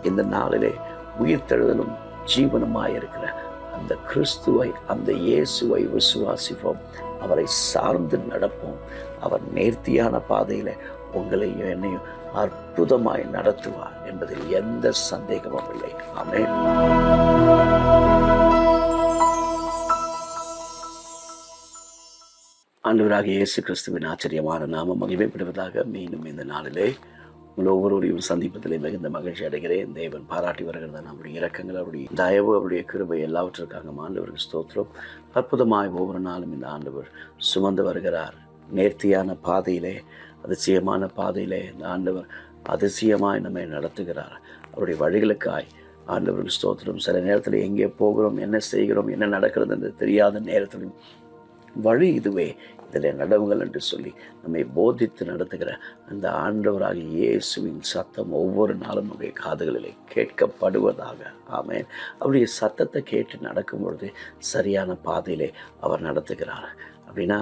இந்த நாளிலே உயிர்த்தெழுதலும் ஜீவனுமாயிருக்கிற அந்த கிறிஸ்துவை, அந்த இயேசுவை விசுவாசிப்போம். அவரை சார்ந்து நடப்போம். அவர் நேர்த்தியான பாதையில உங்களையும் என்னையும் அற்புதமாய் நடத்துவார் என்பதில் எந்த சந்தேகமும் இல்லை. ஆமென். ஆண்டவராகிய இயேசு கிறிஸ்துவின் ஆச்சரியமான நாமம் மகிமைப்படுவதாக. மீண்டும் இந்த நாளிலே உங்கள் ஒவ்வொருவரையும் சந்திப்பதிலே மிகுந்த மகிழ்ச்சி அடைகிறேன். தேவன் பாராட்டி வருகிறத நம்முடைய இரக்கங்கள், அவருடைய தயவு, அவருடைய கிருபை எல்லாவற்றிற்காக ஆண்டவருக்கு ஸ்தோத்திரம். அற்புதமாய் ஒவ்வொரு நாளும் இந்த ஆண்டவர் சுமந்து வருகிறார். நேர்த்தியான பாதையிலே, அதிசயமான பாதையிலே இந்த ஆண்டவர் அதிசயமாய் நம்மை நடத்துகிறார். அவருடைய வழிகளுக்காய் ஆண்டவருக்கு ஸ்தோத்திரம். சில நேரத்தில் எங்கே போகிறோம், என்ன செய்கிறோம், என்ன நடக்கிறது என்று தெரியாத நேரத்திலும் வழி இதுவே, இதில் நடவுங்கள் என்று சொல்லி நம்மை போதித்து நடத்துகிற அந்த ஆண்டவராகிய இயேசுவின் சத்தம் ஒவ்வொரு நாளும் நம்முடைய காதுகளிலே கேட்கப்படுவதாக. ஆமென். அவருடைய சத்தத்தை கேட்டு நடக்கும் பொழுது சரியான பாதையிலே அவர் நடத்துகிறார். அப்படின்னா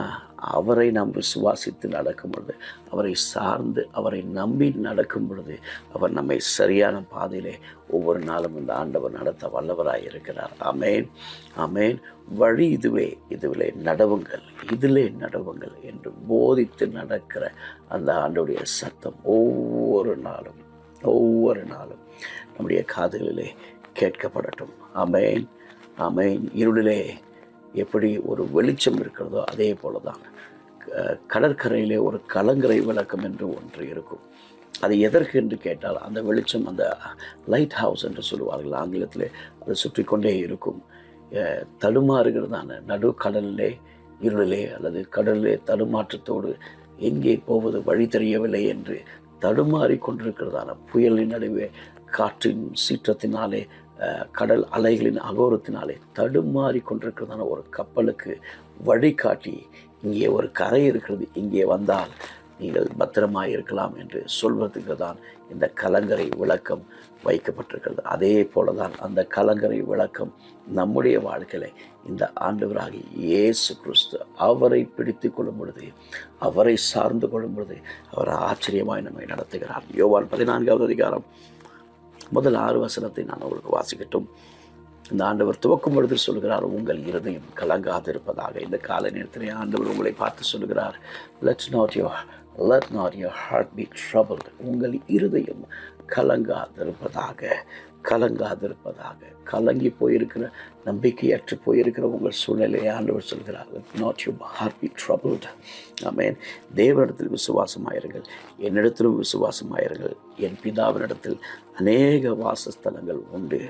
அவரை நாம் விசுவாசித்து நடக்கும் பொழுது, அவரை சார்ந்து அவரை நம்பி நடக்கும் பொழுது, அவர் நம்மை சரியான பாதையிலே ஒவ்வொரு நாளும் இந்த ஆண்டவர் நடத்த வல்லவராய் இருக்கிறார். ஆமென், ஆமென். வழி இதுவே, இதிலே நடவுங்கள், இதிலே நடவுங்கள் என்று போதித்து நடக்கிற அந்த ஆண்டவருடைய சத்தம் ஒவ்வொரு நாளும் நம்முடைய காதுகளிலே கேட்கப்படட்டும். ஆமென், ஆமென். இருளிலே எப்படி ஒரு வெளிச்சம் இருக்கிறதோ அதே போல தான் கடற்கரையிலே ஒரு கலங்கரை விளக்கம் என்று ஒன்று இருக்கும். அது எதற்கு என்று கேட்டால், அந்த வெளிச்சம், அந்த லைட் ஹவுஸ் என்று சொல்லுவார்கள் ஆங்கிலத்திலே, அது சுற்றி கொண்டே இருக்கும். தடுமாறுகிறதான நடுக்கடலிலே, இருளிலே அல்லது கடலிலே தடுமாற்றத்தோடு எங்கே போவது வழி தெரியவில்லை என்று தடுமாறி கொண்டிருக்கிறதான புயலின் நடுவே, காற்றின் சீற்றத்தினாலே, கடல் அலைகளின் அகோரத்தினாலே தடுமாறி கொண்டிருக்கிறதான ஒரு கப்பலுக்கு வழிகாட்டி, இங்கே ஒரு கரை இருக்கிறது, இங்கே வந்தால் நீங்கள் பத்திரமாக இருக்கலாம் என்று சொல்வதற்கு தான் இந்த கலங்கரை விளக்கம் வைக்கப்பட்டிருக்கிறது. அதே போல தான் அந்த கலங்கரை விளக்கம் நம்முடைய வாழ்க்கையில இந்த ஆண்டவராகிய இயேசு கிறிஸ்து அவரை பிடித்து கொள்ளும் பொழுது, அவரை சார்ந்து கொள்ளும் பொழுது அவர் ஆச்சரியமாய் நம்மை நடத்துகிறார். யோவான் 14வது அதிகாரம் முதல் 6 வசனத்தை நான் உங்களுக்கு வாசிக்கட்டும். இந்த ஆண்டவர் துவக்கும் பொழுது சொல்கிறார், உங்கள் இருதயம் கலங்காதிருப்பதாக. இந்த காலை நேரத்திலே ஆண்டவர் உங்களை பார்த்து சொல்கிறார், let not your heart be troubled. உங்கள் இருதயம் கலங்காதிருப்பதாக. கலங்கி போயிருக்கிற, நம்பிக்கையற்று போயிருக்கிற உங்கள் சூழ்நிலையை ஆண்டவர் சொல்கிறார், let not your heart be troubled. ஆமென். தேவனிடத்தில் விசுவாசமாயிருங்கள், என்னிடத்திலும் விசுவாசமாயிருங்கள். என் பிதாவினிடத்தில் அநேக வாசஸ்தலங்கள் உண்டு.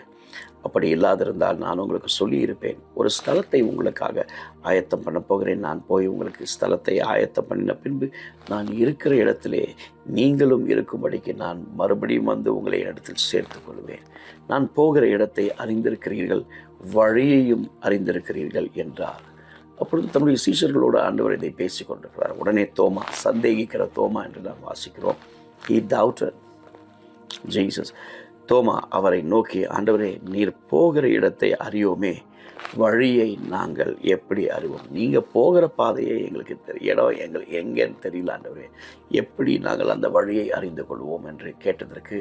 அப்படி இல்லாதிருந்தால் நான் உங்களுக்கு சொல்லியிருப்பேன். ஒரு ஸ்தலத்தை உங்களுக்காக ஆயத்தம் பண்ண போகிறேன். நான் போய் உங்களுக்கு ஸ்தலத்தை ஆயத்தம் பண்ணின பின்பு நான் இருக்கிற இடத்திலே நீங்களும் இருக்கும்படிக்கு நான் மறுபடியும் வந்து உங்களை இடத்தில் சேர்த்துக் கொள்வேன். நான் போகிற இடத்தை அறிந்திருக்கிறீர்கள், வழியையும் அறிந்திருக்கிறீர்கள் என்றார். அப்பொழுது தம்முடைய சீஷர்களோடு ஆண்டவர் இதை பேசிக் கொண்டிருக்கிறார். உடனே தோமா, சந்தேகிக்கிற தோமா என்று நாம் வாசிக்கிறோம். He doubted Jesus. தோமா அவரை நோக்கி, ஆண்டவரே, நீர் போகிற இடத்தை அறியோமே, வழியை நாங்கள் எப்படி அறிவோம்? நீங்கள் போகிற பாதையை எங்களுக்கு இடம் எங்கேன்னு தெரியல ஆண்டவரே, எப்படி நாங்கள் அந்த வழியை அறிந்து கொள்வோம் என்று கேட்டதற்கு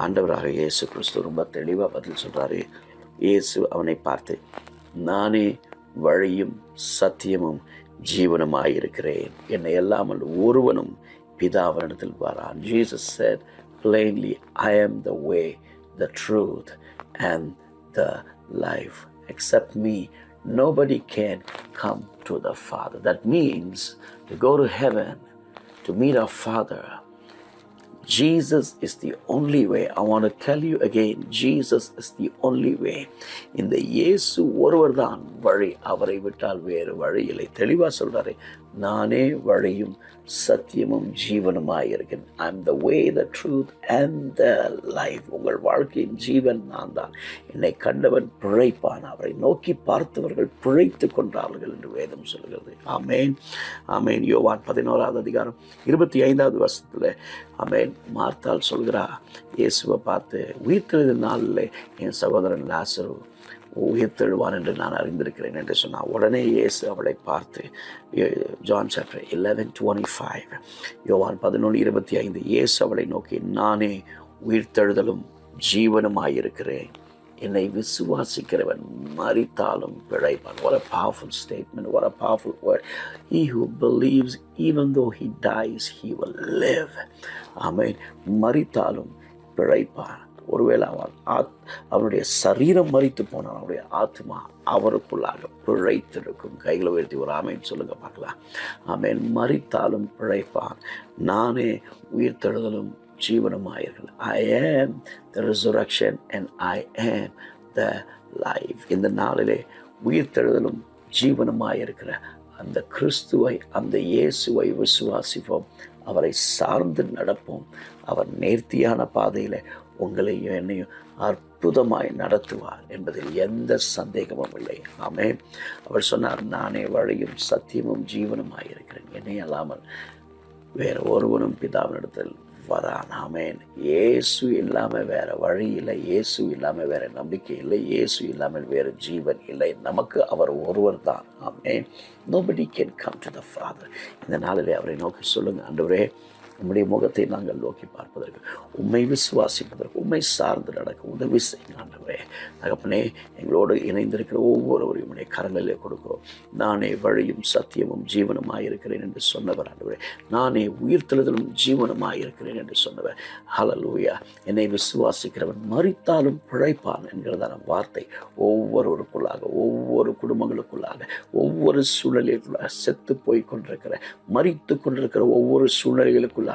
ஆண்டவராக இயேசு கிறிஸ்து ரொம்ப தெளிவாக பதில் சொல்கிறாரு. இயேசு அவனை பார்த்து, நானே வழியும் சத்தியமும் ஜீவனுமாயிருக்கிறேன், என்னை இல்லாமல் ஒருவனும் பிதாவினிடத்தில் வரான். Jesus said plainly, I am the way, the truth, and the life. Except me, nobody can come to the Father. That means to go to heaven, to meet our Father, Jesus is the only way. I want to tell you again, Jesus is the only way. இந்த இயேசு ஒருவர் தான் வழி, அவரை விட்டால் வேறு வழி இல்லை. தெளிவாக சொல்றாரு, நானே வழியும் சத்தியமும் ஜீவனுமாய் இருக்கிறேன். I am the way, the truth and the life. உங்கள் வாழ்க்கையின் ஜீவன் நான் தான். என்னை கண்டவன் பிழைப்பான், அவரை நோக்கி பார்த்தவர்கள் பிழைத்து கொண்டார்கள் என்று வேதம் சொல்கிறது. ஆமேன், ஆமேன். யோவான் 11வது அதிகாரம் 25வது வருஷத்தில் ஆமேன், மார்த்தாள் சொல்கிறா, இயேசுவை பார்த்து, உயிர்த்தெழுதல் நாளில் என் சகோதரன் லாசரு உயிர்த்தெழுவான் என்று நான் அறிந்திருக்கிறேன் என்று சொன்னார். உடனே இயேசு அவளை பார்த்து, ஜான் சாப்டர் 11:25, யோவான் 11:25, இயேசு அவளை நோக்கி, நானே உயிர்த்தெழுதலும் ஜீவனுமாயிருக்கிறேன். என்னை விசுவாசிக்கிறவன் மரித்தாலும் பிழைப்பான். What a powerful statement. What a powerful word. He who believes, even though he dies, he will live. ஆமென். மரித்தாலும் பிழைப்பான். ஒருவேளை அவனுடைய சரீரம் மரித்து போனால் அவனுடைய ஆத்மா அவருக்குள்ளாக பிழைத்திருக்கும். கைகளை உயர்த்தி ஒரு ஆமேன் சொல்லுங்க பார்க்கலாம். ஆமேன். மரித்தாலும் பிழைப்பான். நானே உயிர்த்தெழுதலும் ஜீவனுமாயிருக்கிறேன். I am the resurrection and I am the life. இந்த நாளிலே உயிர்த்தெழுதலும் ஜீவனுமாயிருக்கிற அந்த கிறிஸ்துவை, அந்த இயேசுவை விசுவாசிப்போம். அவரை சார்ந்து நடப்போம். அவர் நேர்த்தியான பாதையில் உங்களையும் என்னையும் அற்புதமாய் நடத்துவார் என்பதில் எந்த சந்தேகமும் இல்லை. ஆமென். அவர் சொன்னார், நானே வழியும் சத்தியமும் ஜீவனுமாயிருக்கிறேன். என்னை அல்லாமல் வேற ஒருவனும் பிதாவினிடத்தில் வரான். ஆமென். இயேசு இல்லாமல் வேற வழி இல்லை. இயேசு இல்லாமல் வேற நம்பிக்கை இல்லை. இயேசு இல்லாமல் வேறு ஜீவன் இல்லை. நமக்கு அவர் ஒருவர் தான். ஆமென். Nobody can come to the Father. இந்த நாளிலே அவரை நோக்கி சொல்லுங்க, ஆண்டவரே, உம்முடைய முகத்தை நாங்கள் நோக்கி பார்ப்பதற்கு, உம்மை விசுவாசிப்பதற்கு, உம்மை சார்ந்து நடக்க உதவி செய்யுங்க ஆண்டவரே. தகப்பனே, எங்களோடு இணைந்திருக்கிற ஒவ்வொருவரையும் உம்முடைய கரங்களிலே கொடுக்கிறோம். நானே வழியும் சத்தியமும் ஜீவனுமாயிருக்கிறேன் என்று சொன்னவர் ஆண்டவரே. நானே உயிர்த்தெழுதலும் ஜீவனுமாயிருக்கிறேன் என்று சொன்னவர். ஹல்லேலூயா. என்னை விசுவாசிக்கிறவன் மரித்தாலும் பிழைப்பான் என்கிறதான வார்த்தை ஒவ்வொருவருக்குள்ளாக, ஒவ்வொரு குடும்பங்களுக்குள்ளாக, ஒவ்வொரு சூழ்நிலைக்குள்ளாக, செத்து போய் கொண்டிருக்கிற, மரித்து கொண்டிருக்கிற ஒவ்வொரு சூழ்நிலைகளுக்குள்ளாக,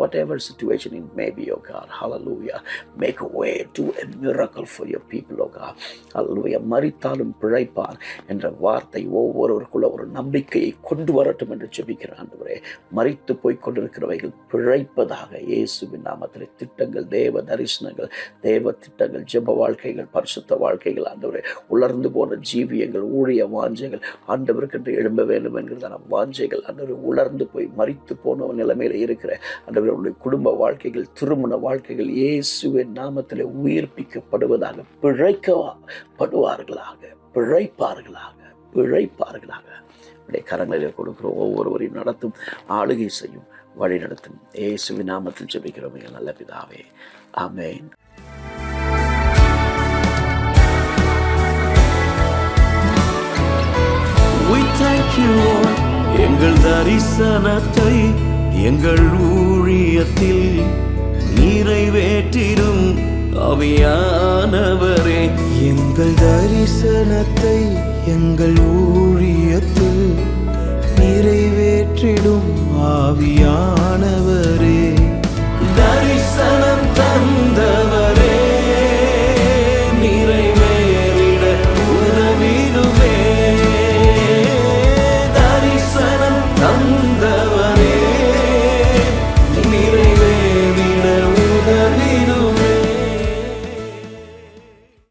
whatever situation it may be, oh God, hallelujah, make a way, do a miracle for your people, oh God, hallelujah. மரித்தாலும் பிழைப்பான் என்ற வார்த்தை ஒவ்வொருவருக்குள்ள ஒரு நம்பிக்கையை கொண்டு வரட்டும் என்று ஜெபிக்கிறேன் ஆண்டவரே. மரித்து போய் கொண்டிருக்கிறவைகள் பிழைப்பதாக இயேசுவின் நாமத்திலே திட்டங்கள், தேவ தரிசனங்கள், தேவ திட்டங்கள், ஜெப வாழ்க்கைகள், பரிசுத்த வாழ்க்கைகள் ஆண்டவரே, உலர்ந்து போன ஜீவியங்கள், ஊழிய வாஞ்சைகள் ஆண்டவருக்கென்று எழும்ப வேண்டும் என்கிறதான வாஞ்சைகள் ஆண்டவரே, உலர்ந்து போய் மரித்து போன நிலைமையில் இருக்கிற ஆண்டவருடைய குடும்ப வாழ்க்கைகள், திருமண வாழ்க்கைகள் இயேசுவின் நாமத்திலே உயிர்ப்பிக்கப்படுவதாக, பிழைக்கப்படுவார்களாக, பிழைப்பார்களாக கரங்களிலே கொடுக்கிற ஒவ்வொருவரையும் நடத்தும், ஆளுகை செய்யும், வழி நடத்தும். இயேசுவின் நாமத்தில் ஜெபிக்கிறோம் எங்கள் நல்ல பிதாவே. ஆமென். We thank you, Lord. எங்கள் தரிசனத்தை எங்கள் ஊழியத்தில் நிறைவேற்றிடும் ஆவியானவரே. எங்கள் தரிசனத்தை எங்கள் ஊழியத்தில் நிறைவேற்றிடும் ஆவியானவரே. தரிசனம் தந்தவர்